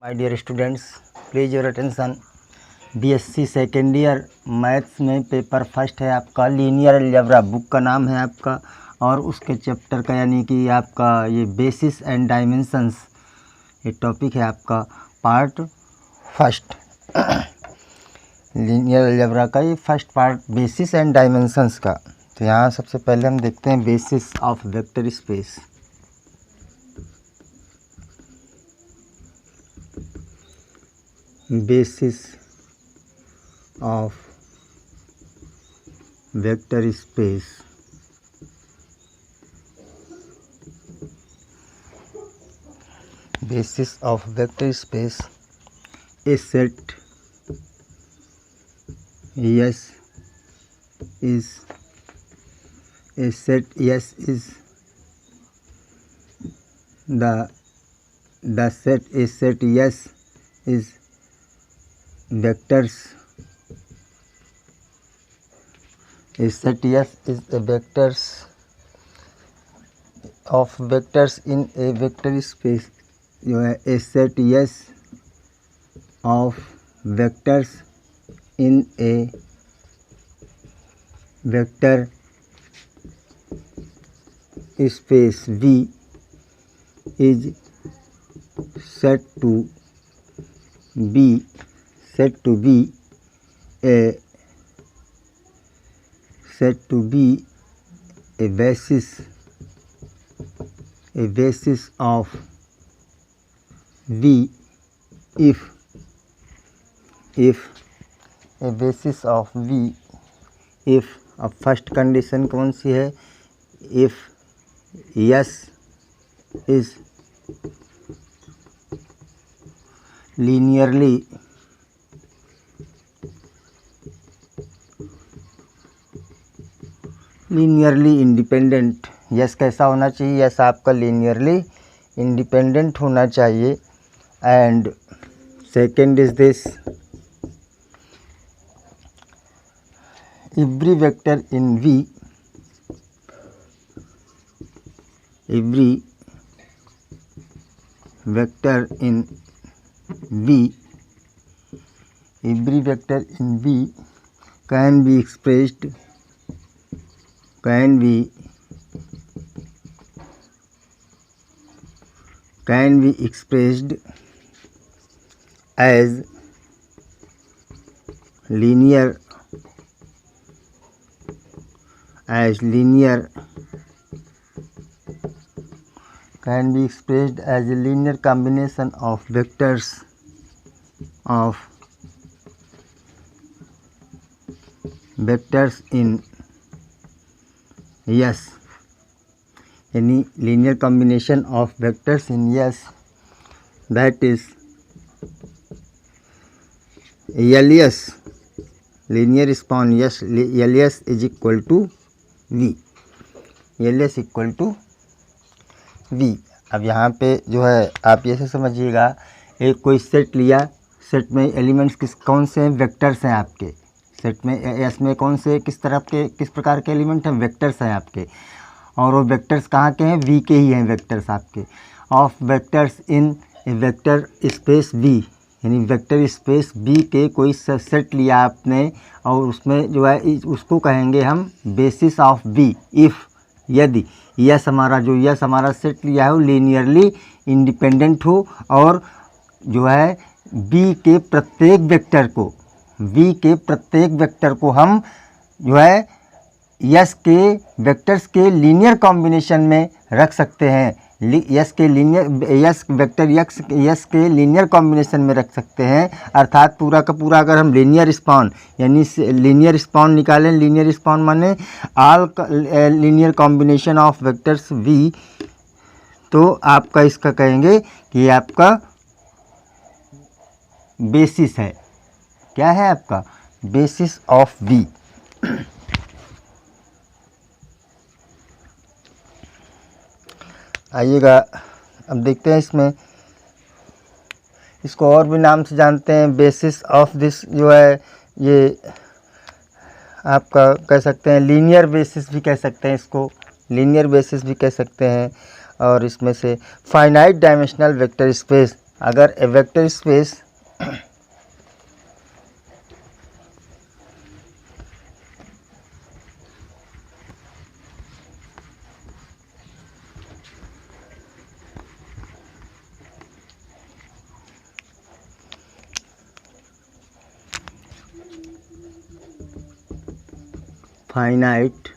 My dear students, please your attention. BSc second year maths में paper first है आपका linear algebra, book का नाम है आपका, और उसके चैप्टर का यानी कि आपका ये बेसिस एंड डायमेंशंस ये टॉपिक है आपका पार्ट फर्स्ट। लीनियर अलजेब्रा का ये first part basis and dimensions का। तो यहाँ सबसे पहले हम देखते हैं basis of vector space. Basis of vector space. Basis of vector space, a set yes is a set yes is the set a set yes is vectors. A set yes is a vectors of vectors in a vector space. जो है a set yes of vectors in a vector space V is said to be a basis of V if a basis of V if अब first condition कौन सी है? if yes is linearly independent. Yes कैसा होना चाहिए? Yes आपका linearly independent होना चाहिए। And second is this, every vector in V can be expressed as linear combination of vectors in yes, any linear combination of vectors in yes, that is alias linear span yes, alias is equal to V, alias equal to V। अब यहाँ पे जो है आप ये से समझिएगा, एक कोई सेट लिया, सेट में एलिमेंट्स कौन से हैं? वेक्टर्स हैं आपके सेट में। एस में कौन से किस प्रकार के एलिमेंट हैं? वेक्टर्स हैं आपके, और वो वेक्टर्स कहाँ के हैं? वी के ही हैं वेक्टर्स आपके। Of vectors in vector space V, यानी वेक्टर स्पेस बी के कोई सेट लिया आपने, और उसमें जो है उसको कहेंगे हम बेसिस ऑफ बी। इफ़ यदि यस हमारा सेट लिया है वो लीनियरली इंडिपेंडेंट हो, और जो है बी के प्रत्येक वेक्टर को हम जो है यस के वेक्टर्स के लीनियर कॉम्बिनेशन में रख सकते हैं। यस के लीनियर कॉम्बिनेशन में रख सकते हैं। अर्थात पूरा का पूरा अगर हम लीनियर स्पान निकालें, लीनियर स्पान माने all linear combination of vectors V, तो आपका इसका कहेंगे कि ये आपका बेसिस है। क्या है आपका? Basis of V. आइएगा अब देखते हैं इसको और भी नाम से जानते हैं। बेसिस ऑफ दिस जो है ये आपका कह सकते हैं लीनियर बेसिस भी कह सकते हैं, इसको लीनियर बेसिस भी कह सकते हैं। और इसमें से फाइनाइट डायमेंशनल वेक्टर स्पेस, अगर a vector space finite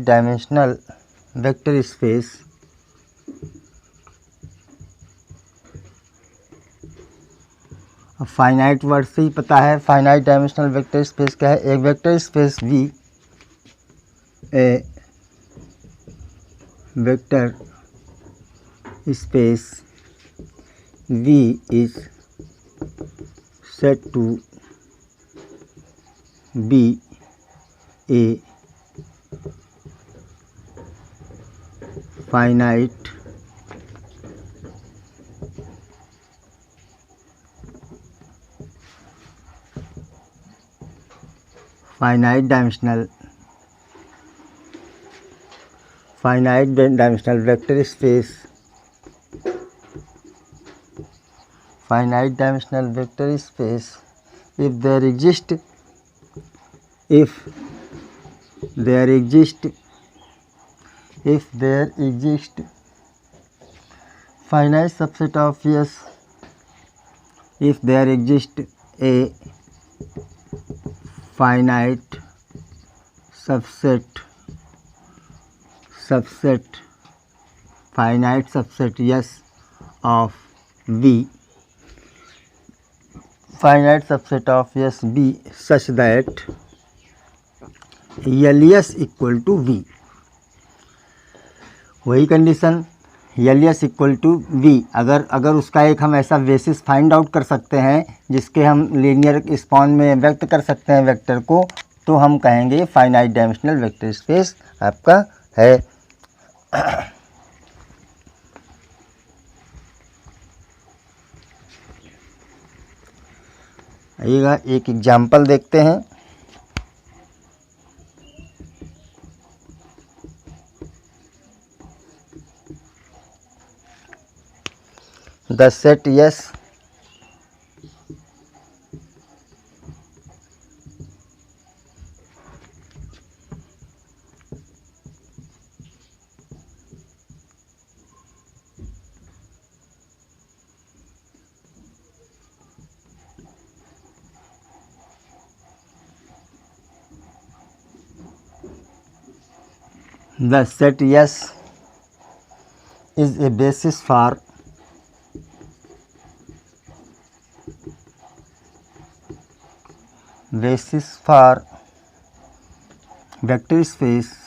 dimensional vector space finite word से ही पता है फाइनाइट डायमेंशनल वेक्टर स्पेस क्या है। एक vector space V A vector space V is said to be a finite dimensional vector space if there exist finite subset of yes if there exist a finite subset yes of V finite subset of yes B such that LS equal to V। वही कंडीशन LS equal to V अगर उसका एक हम ऐसा basis find out कर सकते हैं जिसके हम लीनियर स्पॉन में व्यक्त कर सकते हैं वेक्टर को, तो हम कहेंगे फाइनाइट डायमेंशनल वेक्टर स्पेस आपका है। आइएगा एक एग्जाम्पल देखते हैं। The set yes The set yes is a basis for vector space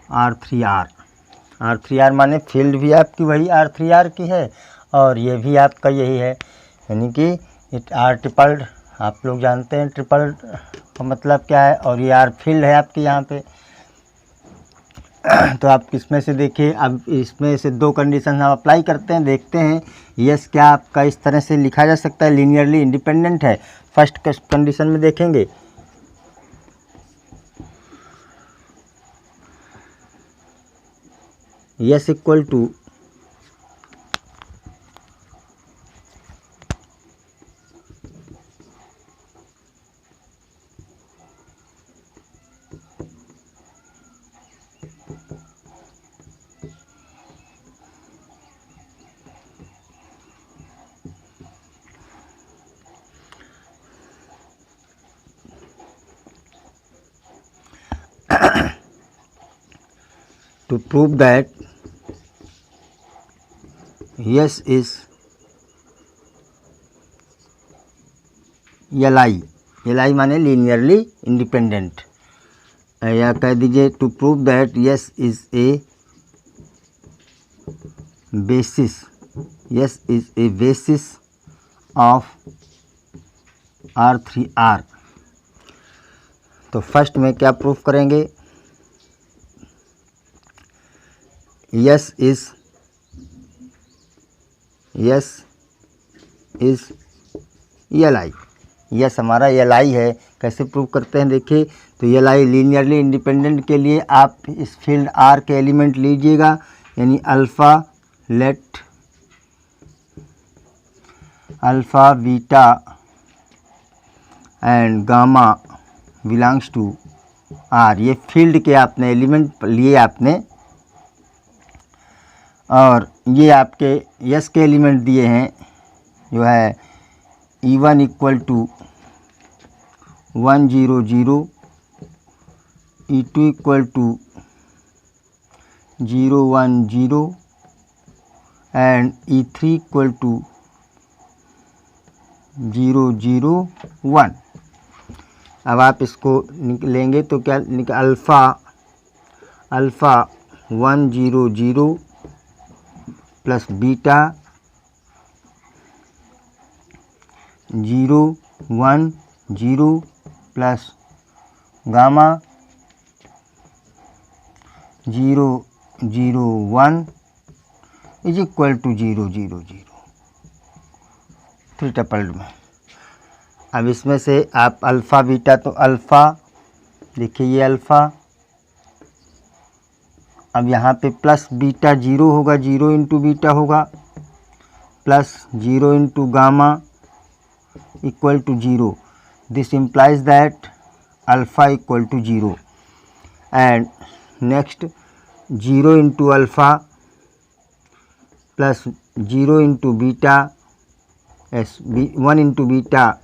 R3R। R3R माने फील्ड भी आपकी वही R3R की है और ये भी आपका यही है, यानी कि R ट्रिपल्ड आप लोग जानते हैं ट्रिपल का मतलब क्या है, और ये R फील्ड है आपके यहाँ पे। तो आप इसमें से देखिए, अब इसमें से दो कंडीशन हम अप्लाई करते हैं, देखते हैं यस क्या आपका इस तरह से लिखा जा सकता है, लीनियरली इंडिपेंडेंट है। फर्स्ट कंडीशन में देखेंगे S equal to to prove that yes is Li माने लीनियरली इंडिपेंडेंट, या कह दीजिए to prove that S is a basis of R3R। तो फर्स्ट में क्या प्रूफ करेंगे, S is L I, S हमारा एल आई है। कैसे प्रूव करते हैं देखिए, तो एल आई लीनियरली इंडिपेंडेंट के लिए आप इस फील्ड आर के एलिमेंट लीजिएगा, यानी alpha, let alpha beta and gamma belongs to R, ये फील्ड के आपने एलिमेंट लिए आपने, और ये आपके यस के एलिमेंट दिए हैं जो है E1 equal to 1 0 0, E2 equal to 0 1 0 and E3 equal to 0 0 1। अब आप इसको निकलेंगे तो क्या alpha 1 0 0 plus beta 0 1 0 plus gamma 0 0 1 is equal to 0 0 0, 3 tupled में। अब इसमें से आप अल्फ़ा बीटा, तो अल्फ़ा देखिए ये अल्फ़ा, अब यहाँ पे प्लस बीटा 0 होगा, 0 इंटू बीटा होगा, plus 0 into gamma equal to 0, this implies that alpha equal to 0, and next 0 into alpha plus 0 into beta, 1 into beta,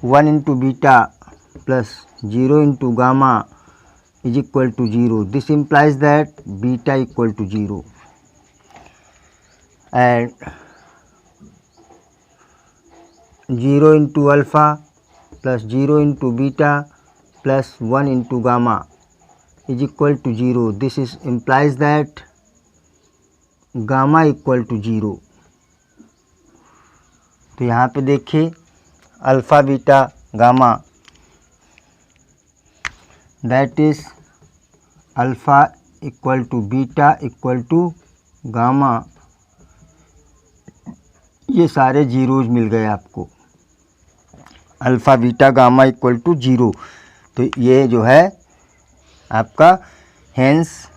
1 into beta plus 0 into gamma is equal to 0. This implies that beta equal to 0, and 0 into alpha plus 0 into beta plus 1 into gamma is equal to 0. This is implies that gamma equal to 0. तो यहाँ पे देखिए alpha beta gamma, that is alpha equal to beta equal to gamma, ये सारे zeros मिल गए आपको, alpha beta gamma equal to 0। तो ये जो है आपका hence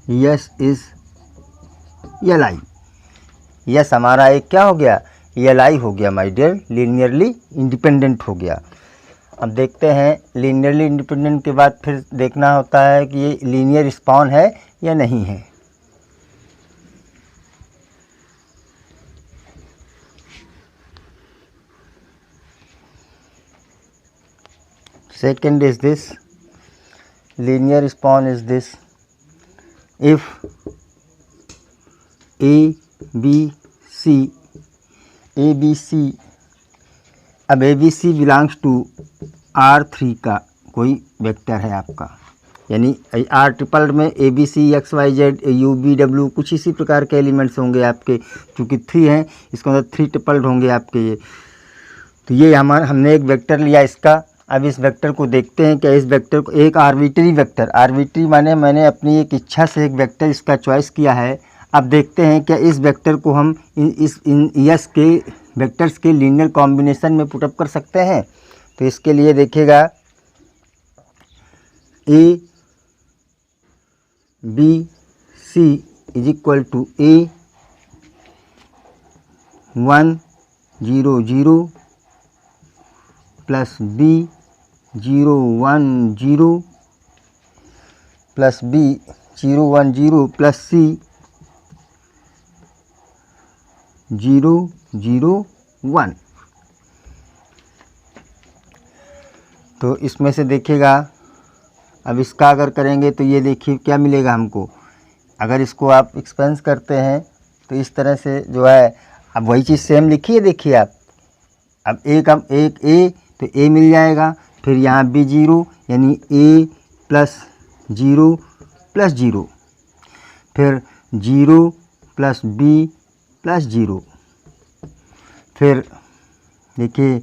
S is L I, S हमारा एक क्या हो गया, एल आई हो गया माय डियर, लीनियरली इंडिपेंडेंट हो गया। अब देखते हैं लीनियरली इंडिपेंडेंट के बाद फिर देखना होता है कि ये लीनियर स्पॉन है या नहीं है। Second is this, linear span is this, if A B C, अब A B C belongs to R3 का कोई वेक्टर है आपका, यानी R ट्रिपल में A B C X Y Z U V W कुछ इसी प्रकार के एलिमेंट्स होंगे आपके, चूँकि 3 हैं इसके अंदर 3 ट्रिपल्ड होंगे आपके ये। तो ये हमने एक वेक्टर लिया इसका। अब इस वेक्टर को देखते हैं, क्या इस वेक्टर को एक आर्बिट्री वेक्टर, आर्बिट्री माने मैंने अपनी एक इच्छा से एक वेक्टर इसका चॉइस किया है। अब देखते हैं क्या इस वेक्टर को हम इन यस के वेक्टर्स के लीनियर कॉम्बिनेशन में पुटअप कर सकते हैं। तो इसके लिए देखिएगा A B C is equal to A 1 0 0 plus B 0 1 0 plus B 0 1 0 plus C 0 0 1। तो इसमें से देखिएगा, अब इसका अगर करेंगे तो ये देखिए क्या मिलेगा हमको। अगर इसको आप एक्सपेंस करते हैं तो इस तरह से जो है, अब वही चीज़ सेम लिखिए, देखिए आप अब एक ए तो ए मिल जाएगा, फिर यहाँ बी 0 यानी ए प्लस 0 प्लस 0, फिर 0 प्लस बी प्लस 0, फिर देखिए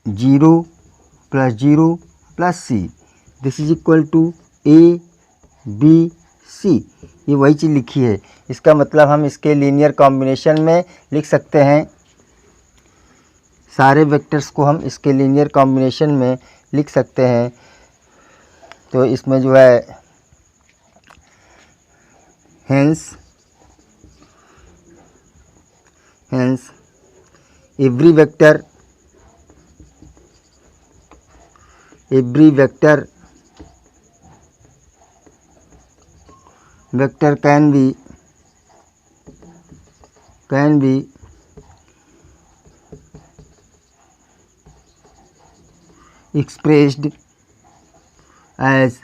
0 + 0 + C, this is equal to ABC। ये वही चीज़ लिखी है। इसका मतलब हम इसके लीनियर कॉम्बिनेशन में लिख सकते हैं, सारे वेक्टर्स को हम इसके लीनियर कॉम्बिनेशन में लिख सकते हैं। तो इसमें जो है hence every vector can be expressed as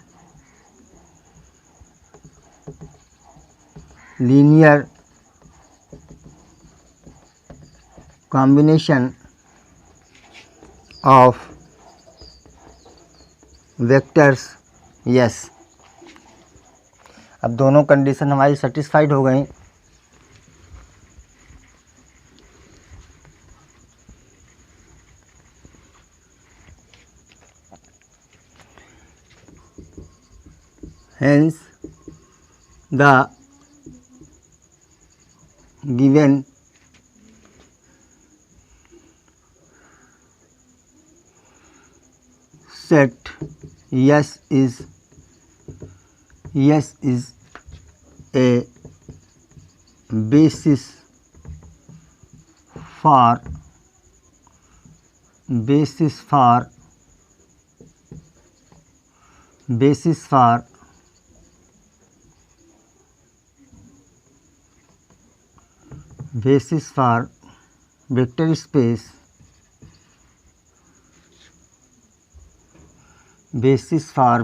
linear combination of vectors। yes, अब दोनों कंडीशन हमारी सेटिस्फाइड हो गई। Hence, the given set yes is a basis for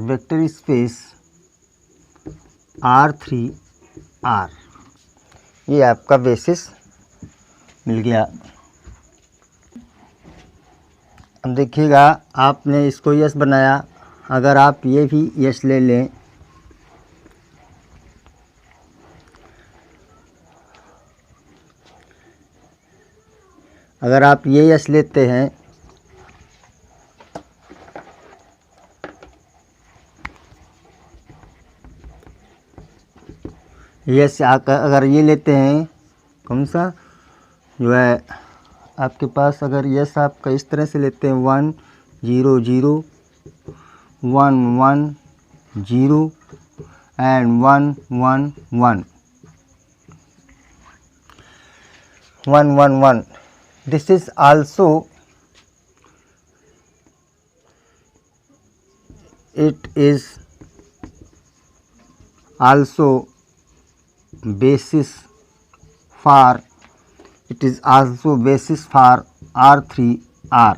vector space R3R। ये आपका बेसिस मिल गया। अब देखिएगा, आपने इसको यस बनाया, अगर आप ये भी यस ले लें, अगर आप ये यस लेते हैं, यस अगर ये लेते हैं, कौन सा जो है आपके पास, अगर यस आपका इस तरह से लेते हैं 1 0 0 1 1 0 and 1 1 1 1 1 1, this is also basis for R3R।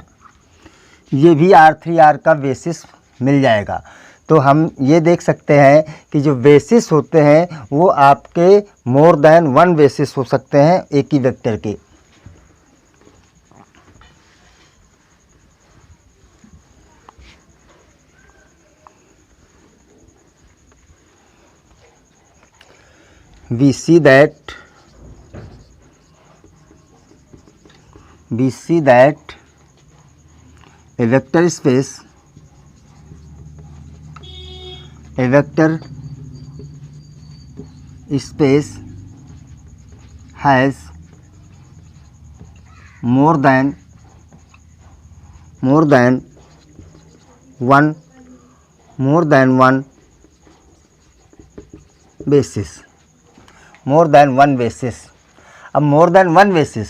ये भी R3R का बेसिस मिल जाएगा। तो हम ये देख सकते हैं कि जो बेसिस होते हैं वो आपके मोर देन वन बेसिस हो सकते हैं एक ही वेक्टर के। we see that a vector space has more than one basis। More than one basis. अब मोर देन वन बेसिस,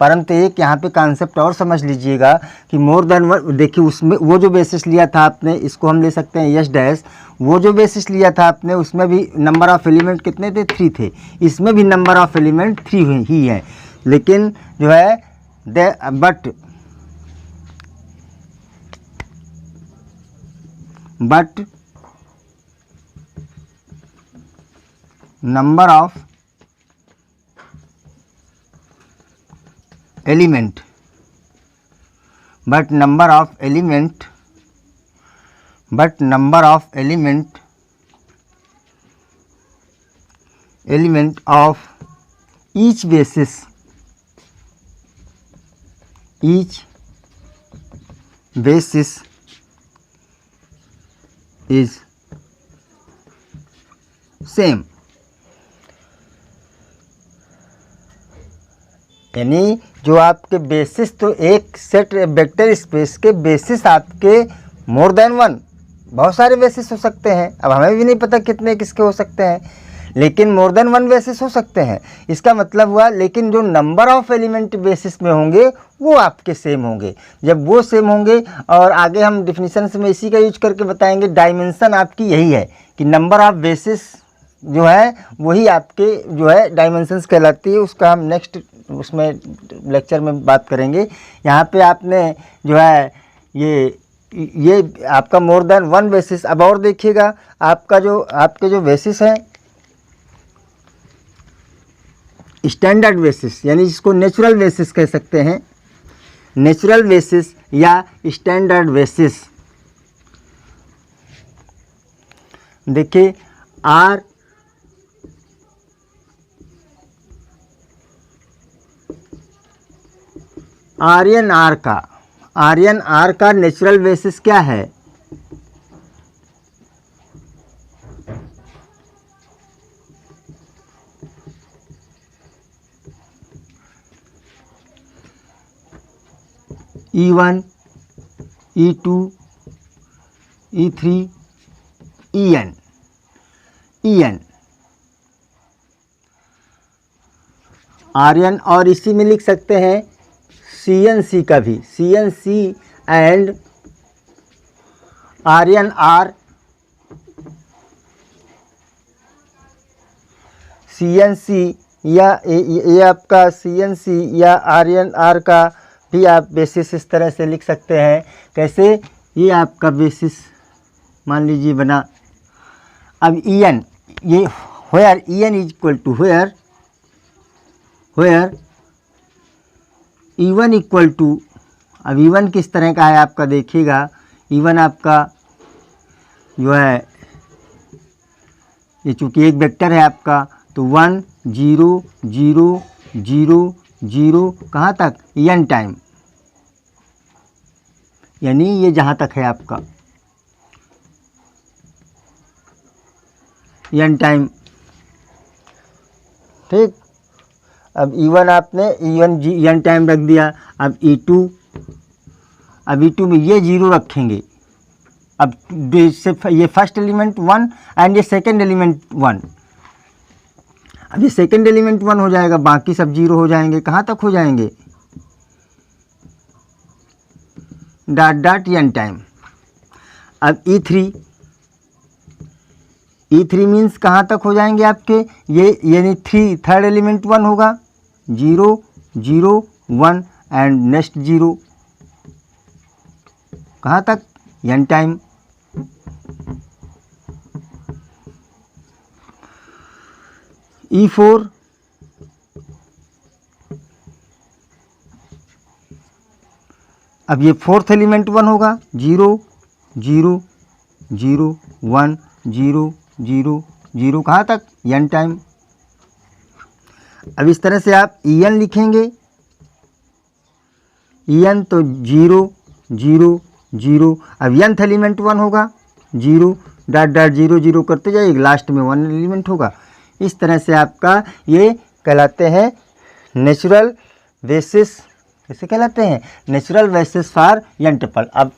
परंतु एक यहाँ पे कॉन्सेप्ट और समझ लीजिएगा कि मोर देन वन, देखिए उसमें वो जो बेसिस लिया था आपने, इसको हम ले सकते हैं यस डैश, वो जो बेसिस लिया था आपने उसमें भी नंबर ऑफ़ एलिमेंट कितने थे, 3 थे, इसमें भी नंबर ऑफ़ एलिमेंट 3 ही है, लेकिन जो है but number of element of each basis each basis is same, यानी जो आपके बेसिस, तो एक सेट वेक्टर स्पेस के बेसिस आपके मोर देन वन, बहुत सारे बेसिस हो सकते हैं। अब हमें भी नहीं पता कितने किसके हो सकते हैं, लेकिन मोर देन वन बेसिस हो सकते हैं। इसका मतलब हुआ, लेकिन जो नंबर ऑफ एलिमेंट बेसिस में होंगे वो आपके सेम होंगे। जब वो सेम होंगे, और आगे हम डिफिनीशंस में इसी का यूज करके बताएंगे, डायमेंशन आपकी यही है कि नंबर ऑफ बेसिस जो है वही आपके जो है डायमेंशंस कहलाती है। उसका हम नेक्स्ट उसमें लेक्चर में बात करेंगे। यहाँ पे आपने जो है ये आपका मोर देन वन बेसिस। अब और देखिएगा, आपके जो बेसिस हैं स्टैंडर्ड बेसिस, यानी जिसको नेचुरल बेसिस कह सकते हैं, नेचुरल बेसिस या स्टैंडर्ड बेसिस। देखिए आर्यन आर का नेचुरल बेसिस क्या है? E1, E2, E3, EN। Aryan, और इसी में लिख सकते हैं CNC का भी, CNC एंड आर्यन आर। CNC या ये आपका CNC या आर्यन आर का भी आप बेसिस इस तरह से लिख सकते हैं। कैसे? ये आपका बेसिस मान लीजिए बना। अब EN, ये where EN is equal to where E1 equal to, अब E1 किस तरह का है आपका देखिएगा। E1 आपका जो है, ये चूँकि एक वेक्टर है आपका, तो 1 0 0 0 0 कहाँ तक? N टाइम, यानी ये जहाँ तक है आपका N टाइम। ठीक, अब E1 आपने N टाइम रख दिया। अब E2, में ये 0 रखेंगे। अब ये फर्स्ट एलिमेंट 1 एंड ये सेकंड एलिमेंट 1। अब ये सेकंड एलिमेंट 1 हो जाएगा, बाकी सब 0 हो जाएंगे। कहाँ तक हो जाएंगे? Dot N time. अब E3 मीन्स कहाँ तक हो जाएंगे आपके? ये यानी थर्ड एलिमेंट 1 होगा, 0 0 1 एंड नेक्स्ट 0, कहाँ तक? N time. E4, अब ये फोर्थ एलिमेंट 1 होगा, 0 0 0 1 0 0 0, कहाँ तक? N time. अब इस तरह से आप EN लिखेंगे। EN तो 0 0 0, अब nth एलिमेंट 1 होगा, 0 डॉट 0 0 करते जाइए, लास्ट में 1 एलिमेंट होगा। इस तरह से आपका ये कहलाते हैं नेचुरल बेसिस। कैसे कहलाते हैं? Natural basis for n tuple. अब